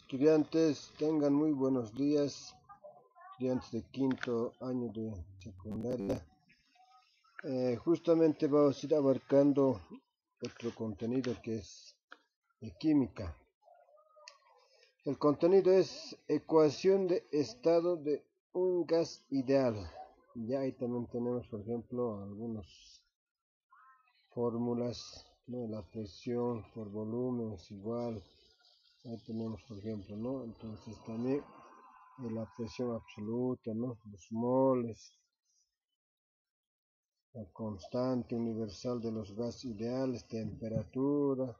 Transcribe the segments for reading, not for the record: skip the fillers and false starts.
Estudiantes, tengan muy buenos días, estudiantes de quinto año de secundaria. Justamente vamos a ir abarcando otro contenido que es de química. El contenido es ecuación de estado de un gas ideal. Ya ahí también tenemos, por ejemplo, algunas fórmulas, ¿no? La presión por volumen es igual. Ahí tenemos, por ejemplo, ¿no? Entonces también la presión absoluta, ¿no? Los moles, la constante universal de los gases ideales, temperatura,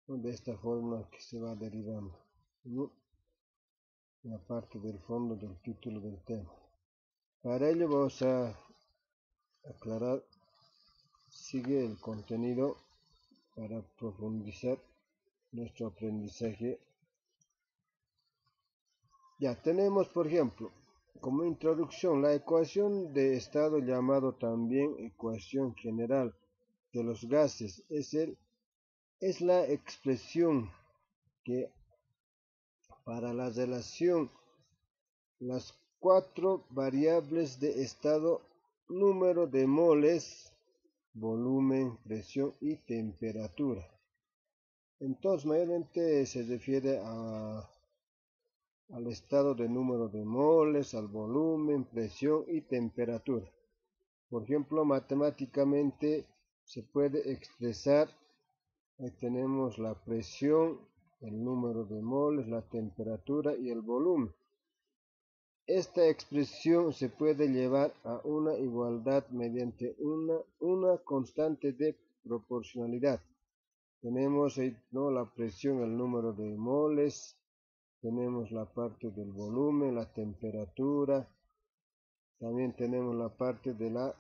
¿no? De esta fórmula que se va derivando, ¿no? La parte del fondo del título del tema. Para ello vamos a aclarar, sigue el contenido para profundizar nuestro aprendizaje. Ya tenemos, por ejemplo, como introducción, la ecuación de estado, llamado también ecuación general de los gases, es la expresión que para la relación las cuatro variables de estado, número de moles, volumen, presión y temperatura. Entonces mayormente se refiere al estado de número de moles, al volumen, presión y temperatura. Por ejemplo, matemáticamente se puede expresar, ahí tenemos la presión, el número de moles, la temperatura y el volumen. Esta expresión se puede llevar a una igualdad mediante una constante de proporcionalidad. Tenemos ahí, ¿no? La presión, el número de moles, tenemos la parte del volumen, la temperatura, también tenemos la parte de la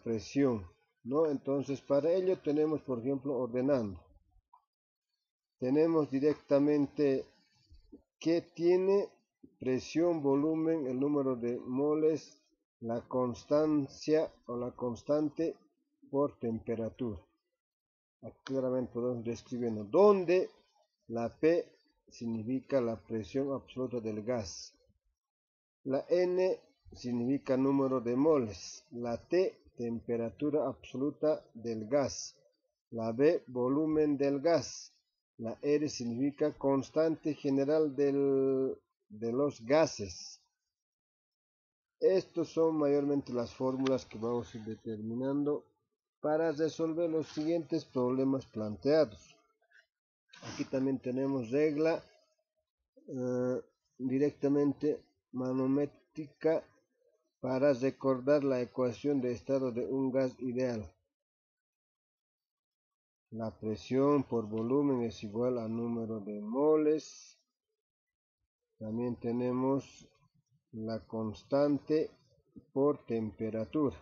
presión, ¿no? Entonces para ello tenemos, por ejemplo, ordenando, tenemos directamente que tiene presión, volumen, el número de moles, la constancia o la constante por temperatura. Aquí claramente podemos describirlo, donde la P significa la presión absoluta del gas, la N significa número de moles, la T temperatura absoluta del gas, la B volumen del gas, la R significa constante general de los gases. Estos son mayormente las fórmulas que vamos a ir determinando para resolver los siguientes problemas planteados. Aquí también tenemos regla directamente manométrica para recordar la ecuación de estado de un gas ideal. La presión por volumen es igual al número de moles. También tenemos la constante por temperatura.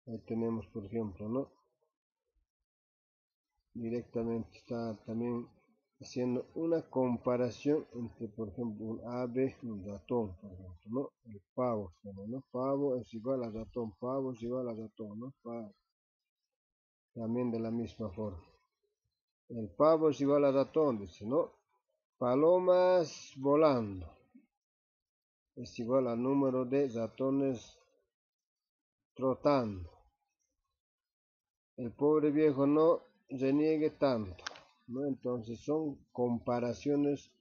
Ahí tenemos, por ejemplo, ¿no? Directamente está también haciendo una comparación entre, por ejemplo, un ave y un ratón, por ejemplo, ¿no? El pavo, ¿no? Pavo es igual a ratón, pavo es igual a ratón, ¿no? Pavo. También de la misma forma. El pavo es igual a ratón, dice, ¿no? Palomas volando es igual al número de ratones trotando. El pobre viejo no reniegue tanto, ¿no? Entonces son comparaciones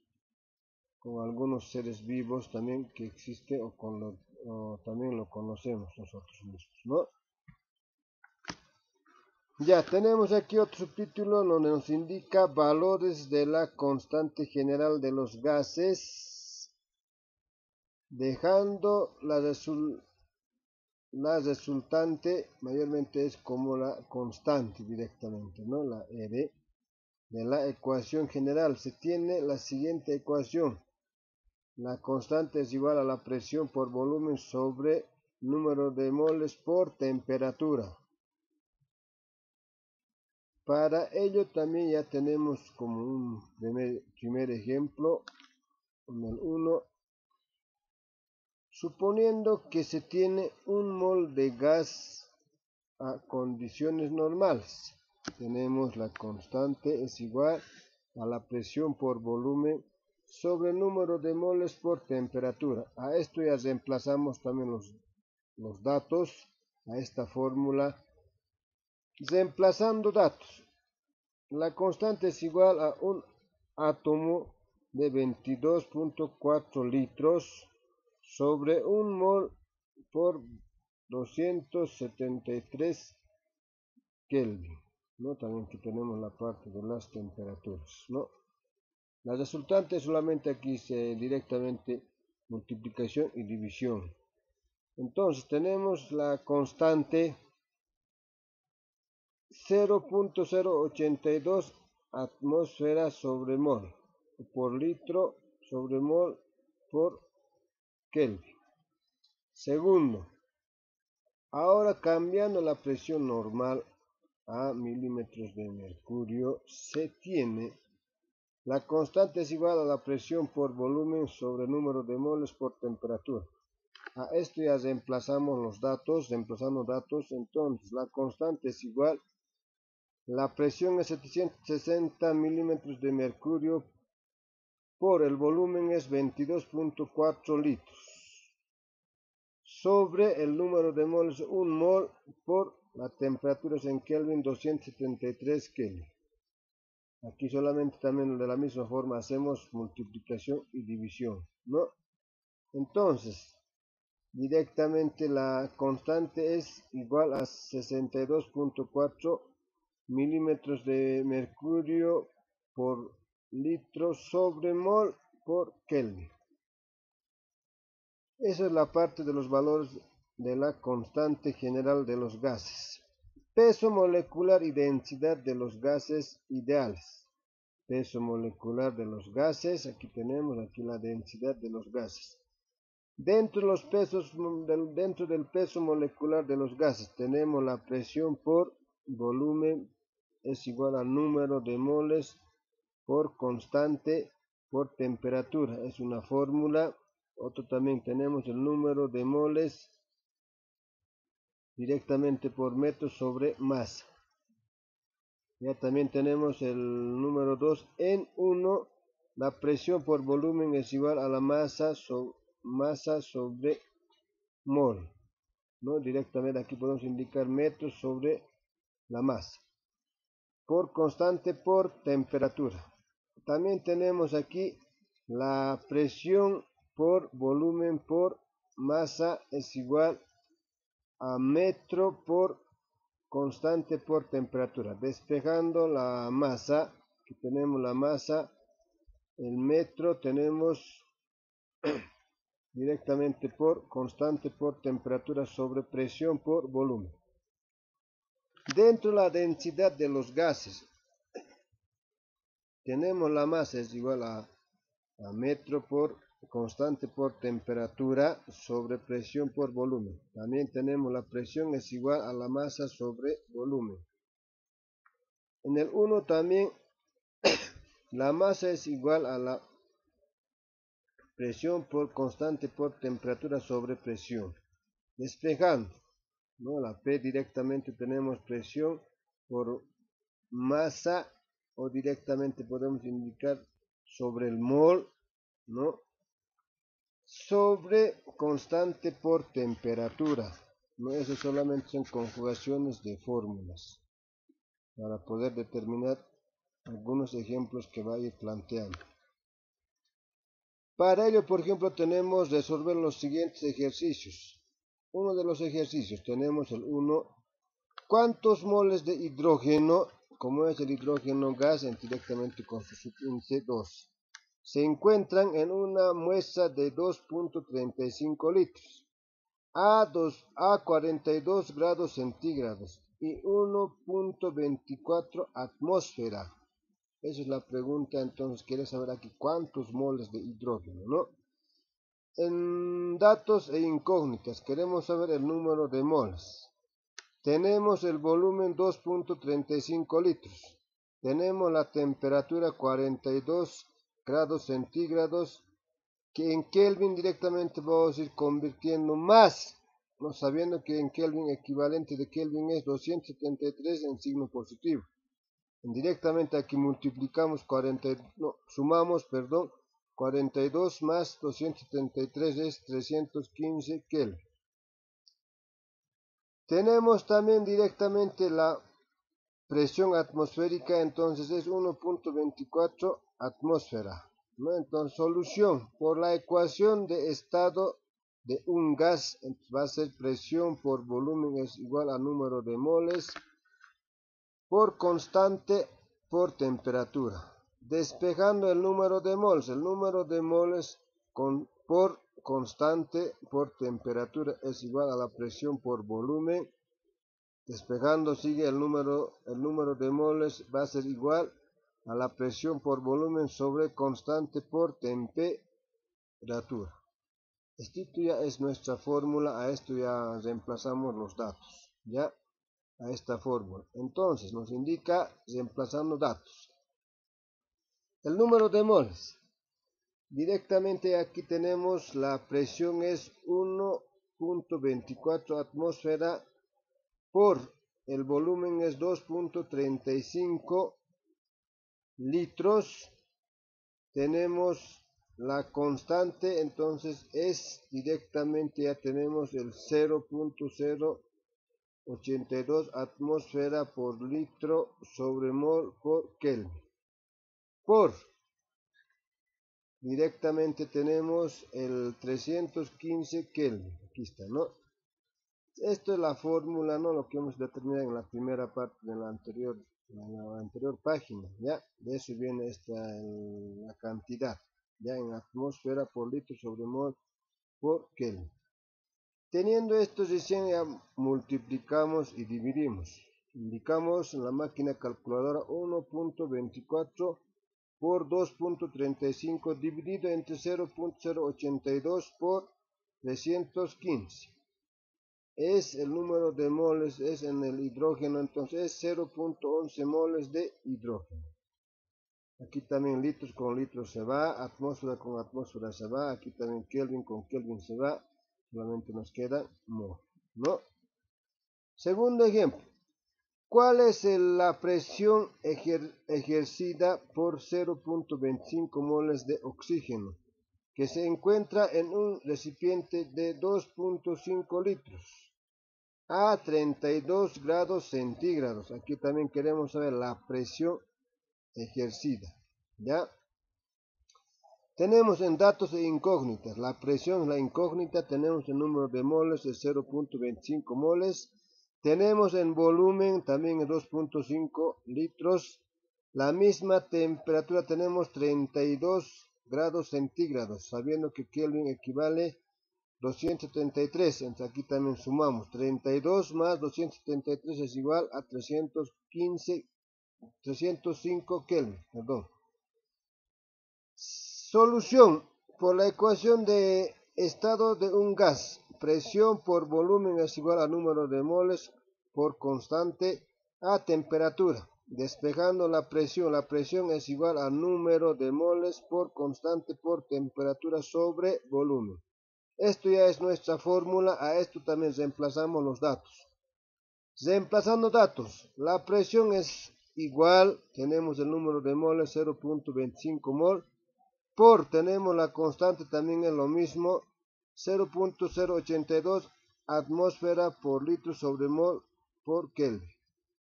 con algunos seres vivos también que existe o también lo conocemos nosotros mismos, ¿no? Ya tenemos aquí otro título donde nos indica valores de la constante general de los gases, dejando la resultante mayormente es como la constante directamente, ¿no? La R de la ecuación general. Se tiene la siguiente ecuación: la constante es igual a la presión por volumen sobre número de moles por temperatura. Para ello también ya tenemos como un primer ejemplo en el 1, suponiendo que se tiene un mol de gas a condiciones normales. Tenemos la constante es igual a la presión por volumen sobre el número de moles por temperatura. A esto ya reemplazamos también los datos a esta fórmula. Reemplazando datos, la constante es igual a un átomo de 22.4 litros sobre un mol por 273 Kelvin, ¿no? También aquí tenemos la parte de las temperaturas, ¿no? La resultante solamente aquí se directamente multiplicación y división. Entonces tenemos la constante 0.082 atmósferas sobre mol por litro sobre mol por Kelvin. Segundo, ahora cambiando la presión normal a milímetros de mercurio, se tiene la constante es igual a la presión por volumen sobre el número de moles por temperatura. A esto ya reemplazamos los datos, entonces la constante es igual, la presión es 760 milímetros de mercurio por el volumen es 22.4 litros sobre el número de moles 1 mol por la temperatura es en Kelvin 273 Kelvin. Aquí solamente también de la misma forma hacemos multiplicación y división, ¿no? Entonces, directamente la constante es igual a 62.4 milímetros de mercurio por litro sobre mol por Kelvin. Esa es la parte de los valores de la constante general de los gases. Peso molecular y densidad de los gases ideales. Peso molecular de los gases, aquí tenemos la densidad de los gases. Dentro del peso molecular de los gases tenemos la presión por volumen es igual al número de moles por constante por temperatura. Es una fórmula. Otro también tenemos el número de moles directamente por metro sobre masa. Ya también tenemos el número 2 en 1. La presión por volumen es igual a la masa sobre mol, ¿no? Directamente aquí podemos indicar metros sobre la masa. Por constante por temperatura. También tenemos aquí la presión por volumen por masa es igual a metro por constante por temperatura. Despejando la masa, aquí tenemos la masa, el metro tenemos directamente por constante por temperatura sobre presión por volumen. Dentro de la densidad de los gases, tenemos la masa es igual a metro por constante por temperatura sobre presión por volumen. También tenemos la presión es igual a la masa sobre volumen. En el 1 también la masa es igual a la presión por constante por temperatura sobre presión. Despejando, ¿no? La P directamente tenemos presión por masa o directamente podemos indicar sobre el mol, ¿no? Sobre constante por temperatura, ¿no? Eso solamente son conjugaciones de fórmulas para poder determinar algunos ejemplos que vaya planteando. Para ello, por ejemplo, tenemos que resolver los siguientes ejercicios. Uno de los ejercicios tenemos el 1. ¿Cuántos moles de hidrógeno, como es el hidrógeno gas, directamente con su subíndice 2, se encuentran en una muestra de 2.35 litros a 42 grados centígrados y 1.24 atmósfera? Esa es la pregunta. Entonces quiere saber aquí cuántos moles de hidrógeno, ¿no? En datos e incógnitas queremos saber el número de moles. Tenemos el volumen 2.35 litros. Tenemos la temperatura 42 grados centígrados, que en Kelvin directamente vamos a ir convirtiendo más, no sabiendo que en Kelvin equivalente de Kelvin es 273 en signo positivo. Directamente aquí multiplicamos sumamos, 42 más 273 es 315 Kelvin. Tenemos también directamente la presión atmosférica, entonces es 1.24 atmósfera, ¿no? Entonces, solución por la ecuación de estado de un gas va a ser presión por volumen es igual a número de moles por constante por temperatura. Despejando el número de moles por constante por temperatura es igual a la presión por volumen. Despejando sigue el número de moles va a ser igual a la presión por volumen sobre constante por temperatura. Esto ya es nuestra fórmula, a esto ya reemplazamos los datos, ya a esta fórmula. Entonces nos indica reemplazando datos. El número de moles. Directamente aquí tenemos la presión es 1.24 atmósfera por el volumen es 2.35 litros. Tenemos la constante, entonces es directamente ya tenemos el 0.082 atmósfera por litro sobre mol por Kelvin. Por directamente tenemos el 315 Kelvin. Aquí está, ¿no? Esto es la fórmula, ¿no? Lo que hemos determinado en la primera parte de la anterior página, ¿ya? De eso viene la cantidad, ya en atmósfera por litro sobre mol por Kelvin. Teniendo esto recién ya multiplicamos y dividimos. Indicamos en la máquina calculadora 1.24 por 2.35 dividido entre 0.082 por 315. Es el número de moles, es en el hidrógeno, entonces es 0.11 moles de hidrógeno. Aquí también litros con litros se va, atmósfera con atmósfera se va, aquí también Kelvin con Kelvin se va, solamente nos queda mol, ¿no? Segundo ejemplo, ¿cuál es la presión ejercida por 0.25 moles de oxígeno que se encuentra en un recipiente de 2.5 litros? A 32 grados centígrados. Aquí también queremos saber la presión ejercida, ¿ya? Tenemos en datos e incógnitas. La presión, la incógnita, tenemos el número de moles de 0.25 moles. Tenemos en volumen también 2.5 litros. La misma temperatura tenemos 32 grados centígrados, sabiendo que Kelvin equivale 273, entonces aquí también sumamos 32 más 273 es igual a 305 Kelvin, perdón. Solución por la ecuación de estado de un gas, presión por volumen es igual a número de moles por constante a temperatura. Despejando la presión es igual a número de moles por constante por temperatura sobre volumen. Esto ya es nuestra fórmula, a esto también reemplazamos los datos. Reemplazando datos, la presión es igual, tenemos el número de moles 0.25 mol, por tenemos la constante también es lo mismo, 0.082 atmósfera por litro sobre mol por Kelvin.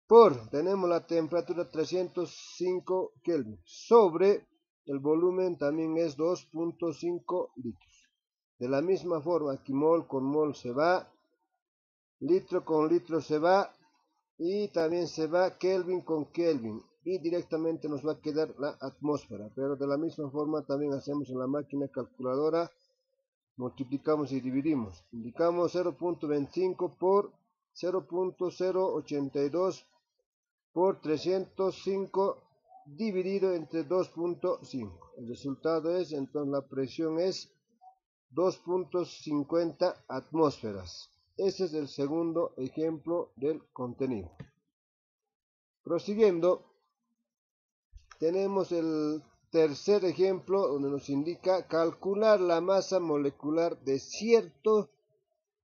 Por tenemos la temperatura 305 Kelvin, sobre el volumen también es 2.5 litros. De la misma forma, aquí mol con mol se va, litro con litro se va, y también se va Kelvin con Kelvin, y directamente nos va a quedar la atmósfera. Pero de la misma forma también hacemos en la máquina calculadora, multiplicamos y dividimos. Indicamos 0.25 por 0.082 por 305 dividido entre 2.5. El resultado es, entonces la presión es 2.50 atmósferas. Ese es el segundo ejemplo del contenido. Prosiguiendo, tenemos el tercer ejemplo donde nos indica calcular la masa molecular de cierto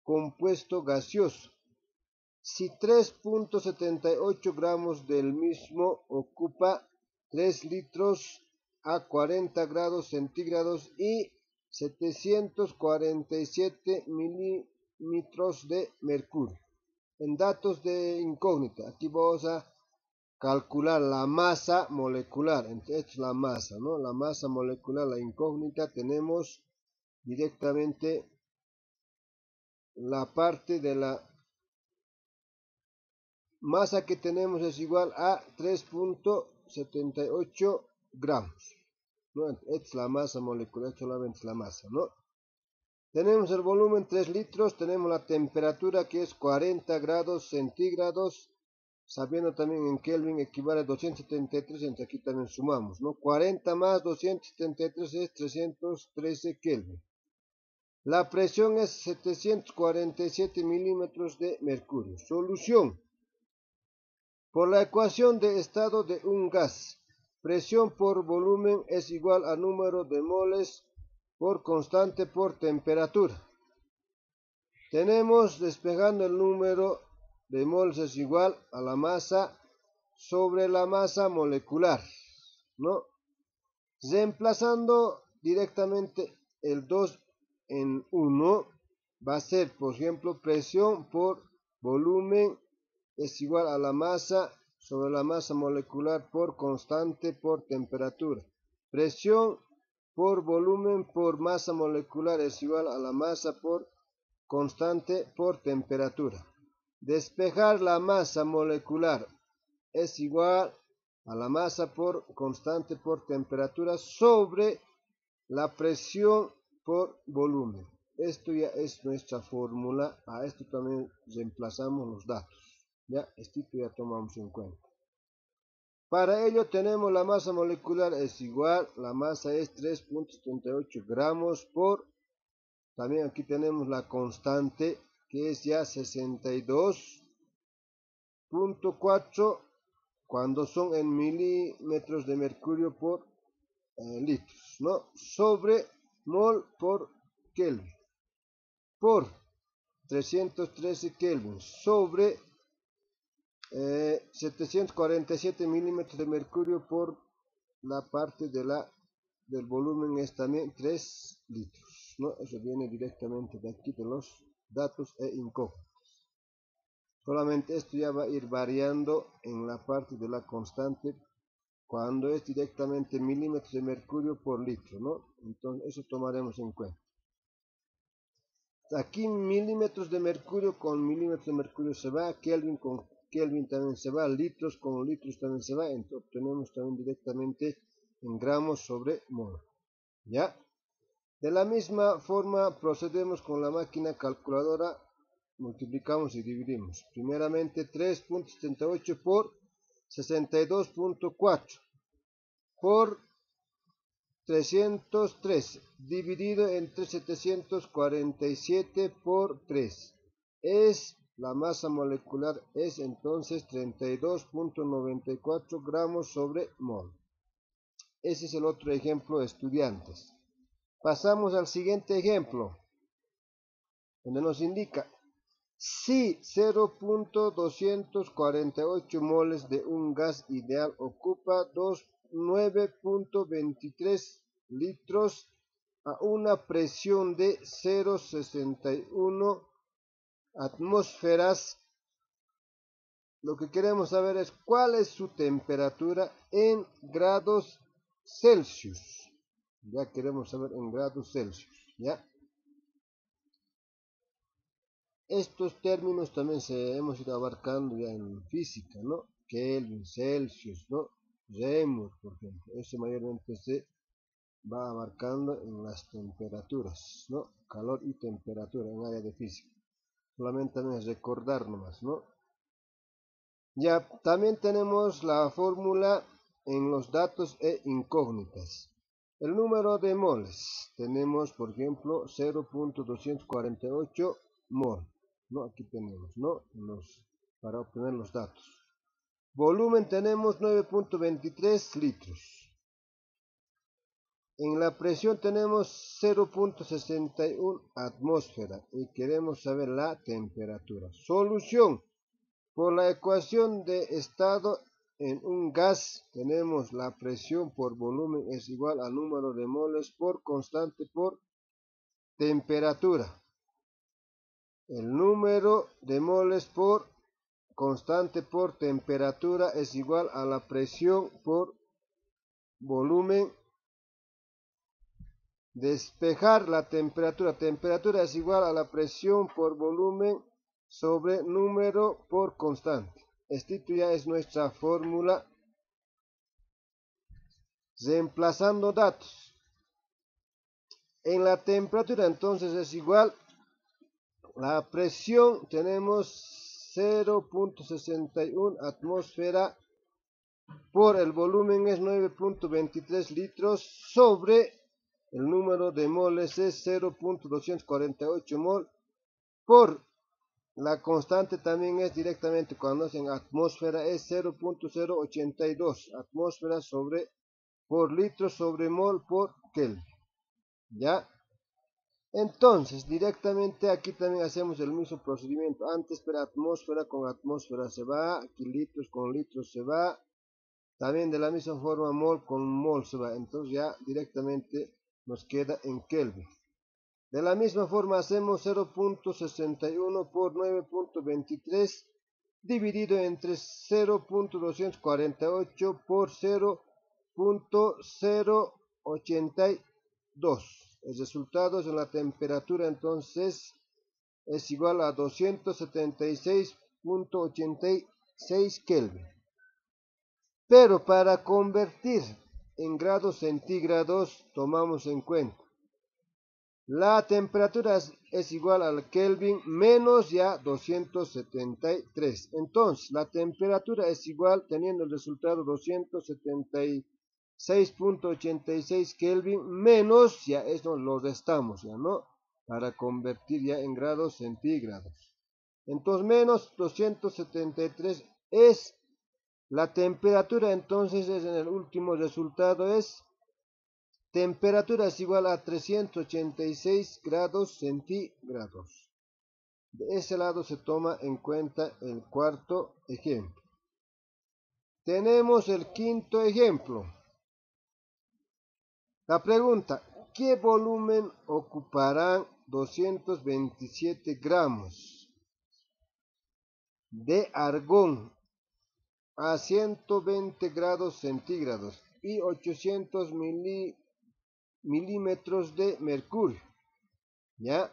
compuesto gaseoso Si 3.78 gramos del mismo ocupa 3 litros a 40 grados centígrados y 747 milímetros de mercurio. En datos de incógnita, aquí vamos a calcular la masa molecular. Entonces, esta es la masa, ¿no? La masa molecular, la incógnita, tenemos directamente la parte de la masa que tenemos es igual a 3.78 gramos, ¿no? Esta es la masa molecular, solamente es la masa, ¿no? Tenemos el volumen 3 litros, tenemos la temperatura que es 40 grados centígrados, sabiendo también en Kelvin equivale a 273, entonces aquí también sumamos, ¿no? 40 más 273 es 313 Kelvin. La presión es 747 milímetros de mercurio. Solución. Por la ecuación de estado de un gas, presión por volumen es igual a número de moles por constante por temperatura. Tenemos, despejando el número de moles es igual a la masa sobre la masa molecular, ¿no? Reemplazando directamente el 2 en 1, va a ser, por ejemplo, presión por volumen es igual a la masa sobre la masa molecular por constante por temperatura. Presión por volumen por masa molecular es igual a la masa por constante por temperatura. Despejar la masa molecular es igual a la masa por constante por temperatura sobre la presión por volumen. Esto ya es nuestra fórmula. A esto también reemplazamos los datos. Ya, esto ya tomamos en cuenta. Para ello tenemos la masa molecular es igual, la masa es 3.78 gramos por, también aquí tenemos la constante que es ya 62.4 cuando son en milímetros de mercurio por litros, ¿no? Sobre mol por Kelvin por 313 Kelvin sobre 747 milímetros de mercurio por la parte del volumen es también 3 litros, ¿no? Eso viene directamente de aquí de los datos e incógnitas. Solamente esto ya va a ir variando en la parte de la constante cuando es directamente milímetros de mercurio por litro, ¿no? Entonces eso tomaremos en cuenta. Aquí milímetros de mercurio con milímetros de mercurio se va, Kelvin con Kelvin también se va, litros con litros también se va, entonces obtenemos también directamente en gramos sobre mol. ¿Ya? De la misma forma procedemos con la máquina calculadora, multiplicamos y dividimos. Primeramente 3.78 por 62.4 por 313 dividido entre 747 por 3 es la masa molecular, es entonces 32.94 gramos sobre mol. Ese es el otro ejemplo, estudiantes. Pasamos al siguiente ejemplo, donde nos indica si 0.248 moles de un gas ideal ocupa 9.23 litros a una presión de 0.61 atmósferas. Lo que queremos saber es cuál es su temperatura en grados Celsius. Ya queremos saber en grados Celsius, ¿ya? Estos términos también hemos ido abarcando ya en física, ¿no? Kelvin, Celsius, ¿no? Reaumur, por ejemplo. Eso mayormente se va abarcando en las temperaturas, ¿no? Calor y temperatura en área de física. Solamente también es recordar nomás, ¿no? Ya también tenemos la fórmula en los datos e incógnitas. El número de moles. Tenemos, por ejemplo, 0.248 mol. ¿No? Aquí tenemos, ¿no? Para obtener los datos. Volumen tenemos 9.23 litros. En la presión tenemos 0.61 atmósfera y queremos saber la temperatura. Solución. Por la ecuación de estado en un gas tenemos la presión por volumen es igual al número de moles por constante por temperatura. El número de moles por constante por temperatura es igual a la presión por volumen. Despejar la temperatura. Temperatura es igual a la presión por volumen sobre número por constante. Esta ya es nuestra fórmula. Reemplazando datos. En la temperatura entonces es igual. La presión tenemos 0.61 atmósfera por el volumen es 9.23 litros sobre el número de moles es 0.248 mol por la constante también es directamente cuando es en atmósfera es 0.082 atmósfera sobre por litro sobre mol por Kelvin. ¿Ya? Entonces, directamente aquí también hacemos el mismo procedimiento. Antes para atmósfera con atmósfera se va, aquí litros con litros se va. También de la misma forma mol con mol se va. Entonces ya directamente nos queda en Kelvin. De la misma forma hacemos 0.61 por 9.23 dividido entre 0.248 por 0.082. El resultado en la temperatura entonces es igual a 276.86 Kelvin. Pero para convertir en grados centígrados tomamos en cuenta la temperatura es igual al Kelvin menos ya 273. Entonces, la temperatura es igual, teniendo el resultado 276.86 Kelvin menos, ya eso lo restamos, ya no, para convertir ya en grados centígrados. Entonces, menos 273 es la temperatura, entonces es en el último resultado es temperatura es igual a 386 grados centígrados. De ese lado se toma en cuenta el cuarto ejemplo. Tenemos el quinto ejemplo. La pregunta, ¿qué volumen ocuparán 227 gramos de argón a 120 grados centígrados y 800 milímetros de mercurio? ¿Ya?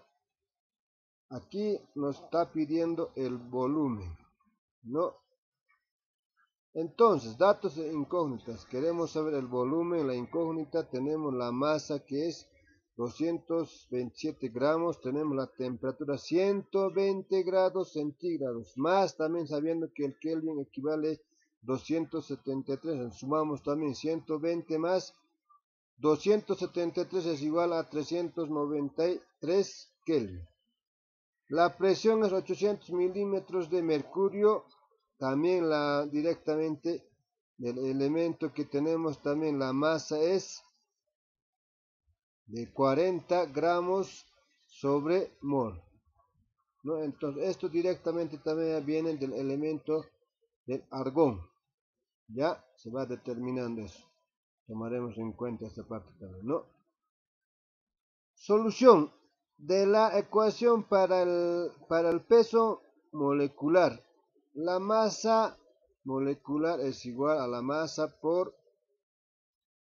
Aquí nos está pidiendo el volumen, ¿no? Entonces, datos e incógnitas. Queremos saber el volumen, la incógnita. Tenemos la masa que es 227 gramos. Tenemos la temperatura 120 grados centígrados. Más también sabiendo que el Kelvin equivale a 273. Sumamos también 120 más 273 es igual a 393 Kelvin. La presión es 800 milímetros de mercurio. También directamente del elemento que tenemos también la masa es de 40 gramos sobre mol, ¿no? Entonces esto directamente también viene del elemento del argón. Ya se va determinando eso. Tomaremos en cuenta esta parte también, ¿no? Solución de la ecuación para el peso molecular. La masa molecular es igual a la masa por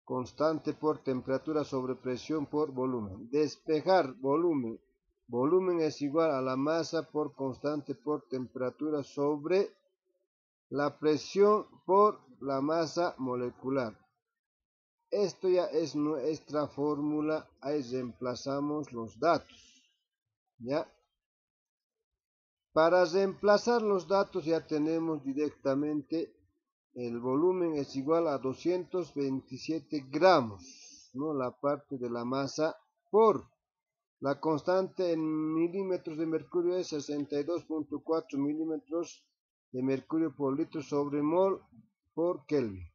constante por temperatura sobre presión por volumen. Despejar volumen. Volumen es igual a la masa por constante por temperatura sobre la presión por la masa molecular. Esto ya es nuestra fórmula. Ahí reemplazamos los datos. ¿Ya? Para reemplazar los datos ya tenemos directamente el volumen es igual a 227 gramos, ¿no? La parte de la masa por la constante en milímetros de mercurio es 62.4 milímetros de mercurio por litro sobre mol por Kelvin.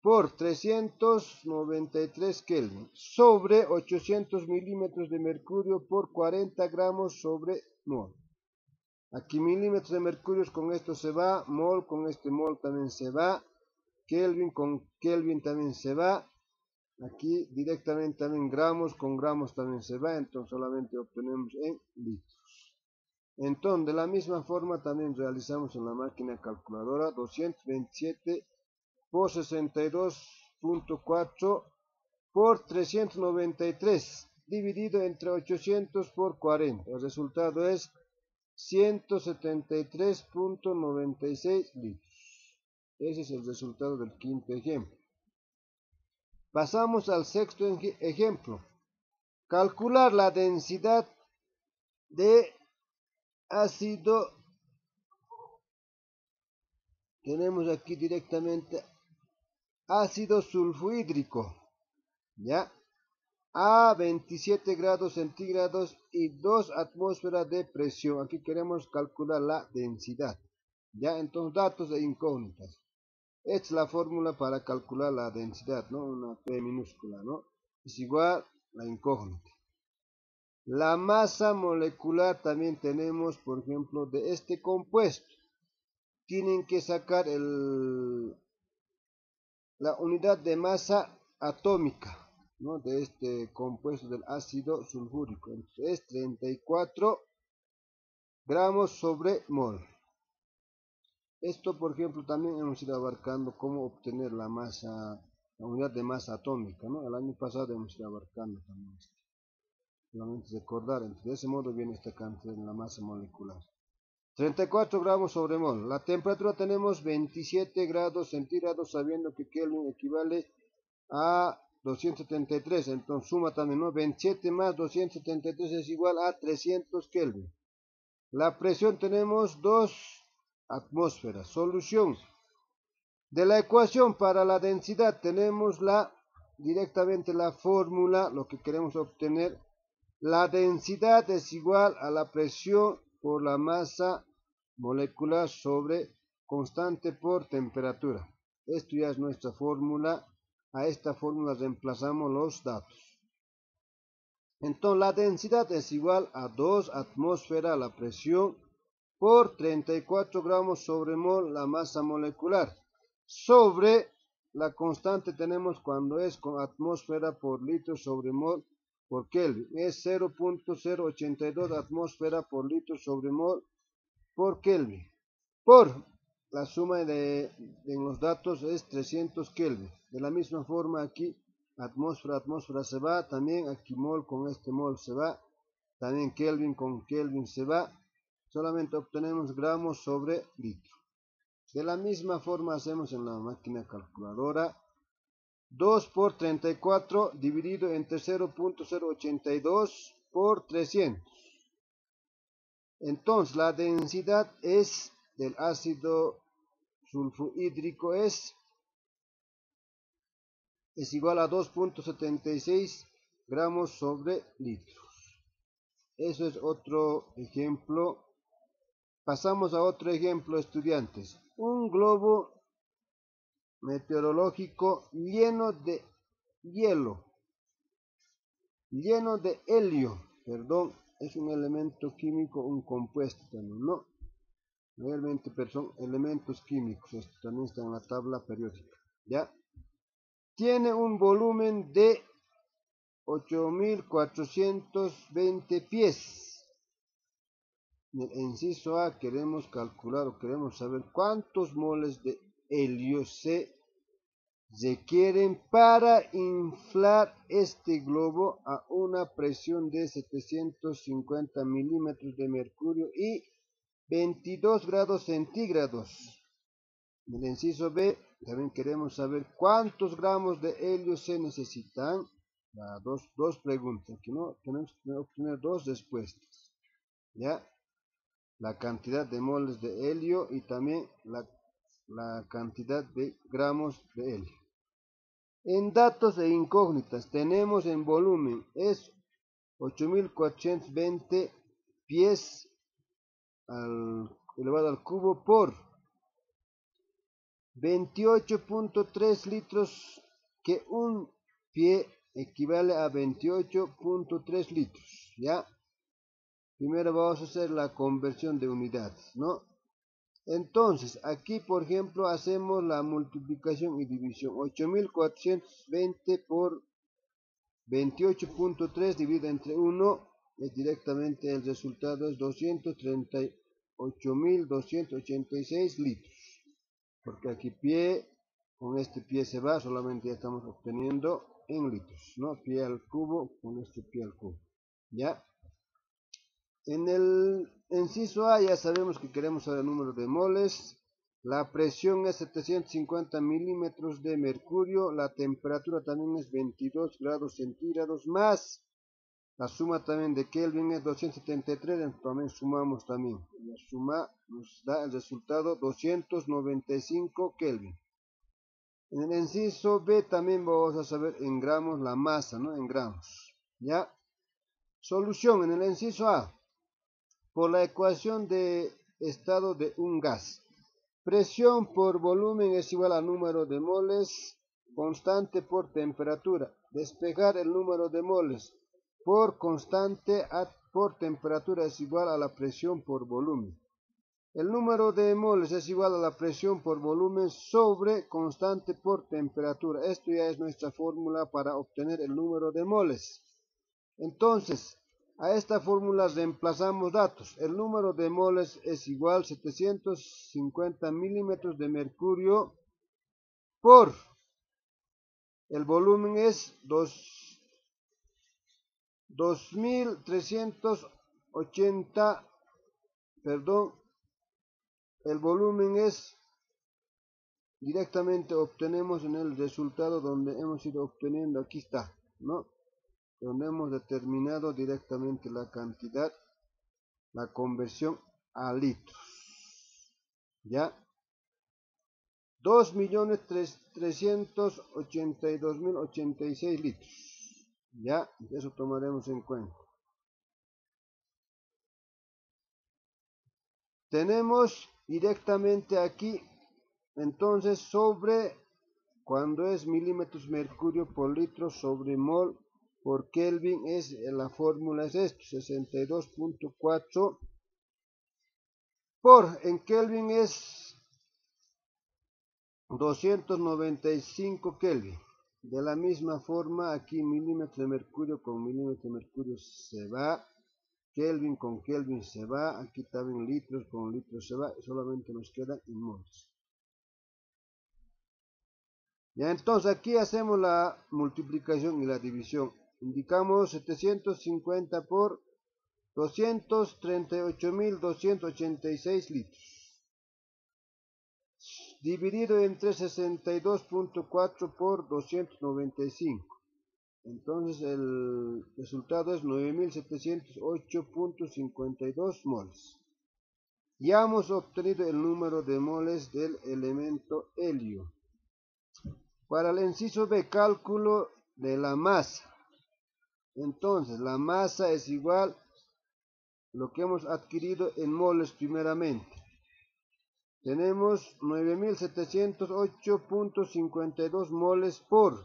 Por 393 Kelvin sobre 800 milímetros de mercurio por 40 gramos sobre mol. Aquí milímetros de mercurio con esto se va, mol con este mol también se va, Kelvin con Kelvin también se va, aquí directamente también gramos con gramos también se va, entonces solamente obtenemos en litros. Entonces de la misma forma también realizamos en la máquina calculadora 227 por 62.4 por 393 dividido entre 800 por 40. El resultado es 173.96 litros. Ese es el resultado del quinto ejemplo. Pasamos al sexto ejemplo. Calcular la densidad de ácido. Tenemos aquí directamente ácido sulfhídrico, ¿ya? A 27 grados centígrados y 2 atmósferas de presión. Aquí queremos calcular la densidad, ¿ya? Entonces, datos e incógnitas. Esta es la fórmula para calcular la densidad, ¿no? Una P minúscula, ¿no? Es igual a la incógnita. La masa molecular también tenemos, por ejemplo, de este compuesto. Tienen que sacar la unidad de masa atómica, ¿no? De este compuesto del ácido sulfúrico. Entonces es 34 gramos sobre mol. Esto, por ejemplo, también hemos ido abarcando cómo obtener la unidad de masa atómica, ¿no? El año pasado hemos ido abarcando también esto. Solamente recordar, entonces de ese modo viene esta cantidad en la masa molecular. 34 gramos sobre mol. La temperatura tenemos 27 grados centígrados, sabiendo que Kelvin equivale a 273. Entonces suma también, ¿no? 27 más 273 es igual a 300 Kelvin. La presión tenemos 2 atmósferas. Solución. De la ecuación para la densidad tenemos directamente la fórmula, lo que queremos obtener. La densidad es igual a la presión por la masa molecular sobre constante por temperatura. Esto ya es nuestra fórmula. A esta fórmula reemplazamos los datos. Entonces la densidad es igual a 2 atmósferas la presión por 34 gramos sobre mol la masa molecular. Sobre la constante tenemos cuando es con atmósfera por litro sobre mol por Kelvin. Es 0.082 atmósfera por litro sobre mol por Kelvin. Por la suma en los datos es 300 Kelvin. De la misma forma aquí, atmósfera se va. También aquí mol con este mol se va. También Kelvin con Kelvin se va. Solamente obtenemos gramos sobre litro. De la misma forma hacemos en la máquina calculadora. 2 por 34 dividido entre 0.082 por 300. Entonces la densidad del ácido sulfhídrico es igual a 2.76 gramos sobre litros. Eso es otro ejemplo. Pasamos a otro ejemplo, estudiantes. Un globo meteorológico lleno de helio, perdón, es un elemento químico, un compuesto también, ¿no? Realmente son elementos químicos, esto también está en la tabla periódica, ¿ya? Tiene un volumen de 8.420 pies. En el inciso A queremos calcular o queremos saber cuántos moles de helio se requieren para inflar este globo a una presión de 750 milímetros de mercurio y 22 grados centígrados. En el inciso B también queremos saber cuántos gramos de helio se necesitan. Dos preguntas, aquí no tenemos que obtener dos respuestas, ¿ya? La cantidad de moles de helio y también la cantidad de gramos de helio. En datos e incógnitas tenemos en volumen es 8.420 pies elevado al cubo por 28.3 litros, que un pie equivale a 28.3 litros, ¿ya? Primero vamos a hacer la conversión de unidades, ¿no? Entonces, aquí por ejemplo hacemos la multiplicación y división. 8420 por 28.3 dividido entre 1, es directamente el resultado es 238.286 litros. Porque aquí pie, con este pie se va, solamente ya estamos obteniendo en litros, ¿no? Pie al cubo con este pie al cubo, ¿ya? En el inciso A ya sabemos que queremos saber el número de moles. La presión es 750 milímetros de mercurio. La temperatura también es 22 grados centígrados más. La suma también de Kelvin es 273. También sumamos también. La suma nos da el resultado 295 Kelvin. En el inciso B también vamos a saber en gramos la masa, ¿no? En gramos. ¿Ya? Solución en el inciso A. Por la ecuación de estado de un gas. Presión por volumen es igual al número de moles constante por temperatura. Despejar el número de moles por constante por temperatura es igual a la presión por volumen. El número de moles es igual a la presión por volumen sobre constante por temperatura. Esto ya es nuestra fórmula para obtener el número de moles. Entonces, a esta fórmula reemplazamos datos. El número de moles es igual a 750 milímetros de mercurio por el volumen es 2380, perdón, el volumen es directamente obtenemos en el resultado donde hemos ido obteniendo, aquí está, ¿no? Donde hemos determinado directamente la cantidad, la conversión a litros, ¿ya? 2.382.086 litros, ¿ya? Eso tomaremos en cuenta. Tenemos directamente aquí, entonces, sobre, cuando es milímetros mercurio por litro sobre mol por Kelvin, la fórmula es esto, 62.4 por, en Kelvin es 295 Kelvin. De la misma forma, aquí milímetros de mercurio con milímetros de mercurio se va, Kelvin con Kelvin se va, aquí también litros con litros se va, solamente nos queda en moles. Ya, entonces aquí hacemos la multiplicación y la división. Indicamos 750 por 238.286 litros. Dividido entre 62.4 por 295. Entonces el resultado es 9.708.52 moles. Ya hemos obtenido el número de moles del elemento helio. Para el inciso B, cálculo de la masa. Entonces, la masa es igual a lo que hemos adquirido en moles primeramente. Tenemos 9.708.52 moles por,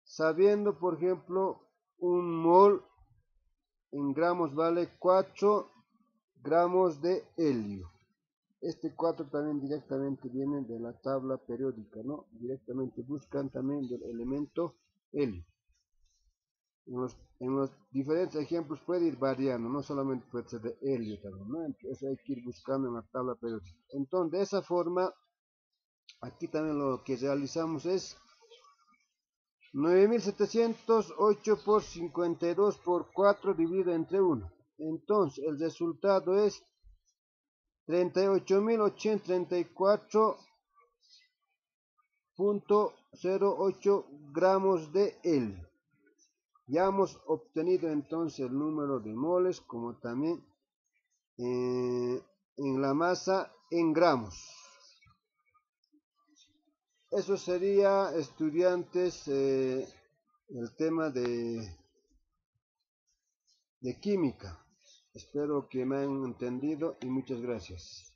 sabiendo, por ejemplo, un mol en gramos vale 4 gramos de helio. Este 4 también directamente viene de la tabla periódica, ¿no? Directamente buscan también del elemento helio. En los diferentes ejemplos puede ir variando, no solamente puede ser de helio también, ¿no? Eso hay que ir buscando en la tabla periódica. Entonces, de esa forma, aquí también lo que realizamos es 9.708 por 52 por 4 dividido entre 1. Entonces, el resultado es 38.834.08 gramos de helio. Ya hemos obtenido entonces el número de moles, como también en la masa en gramos. Eso sería, estudiantes, el tema de química. Espero que me hayan entendido y muchas gracias.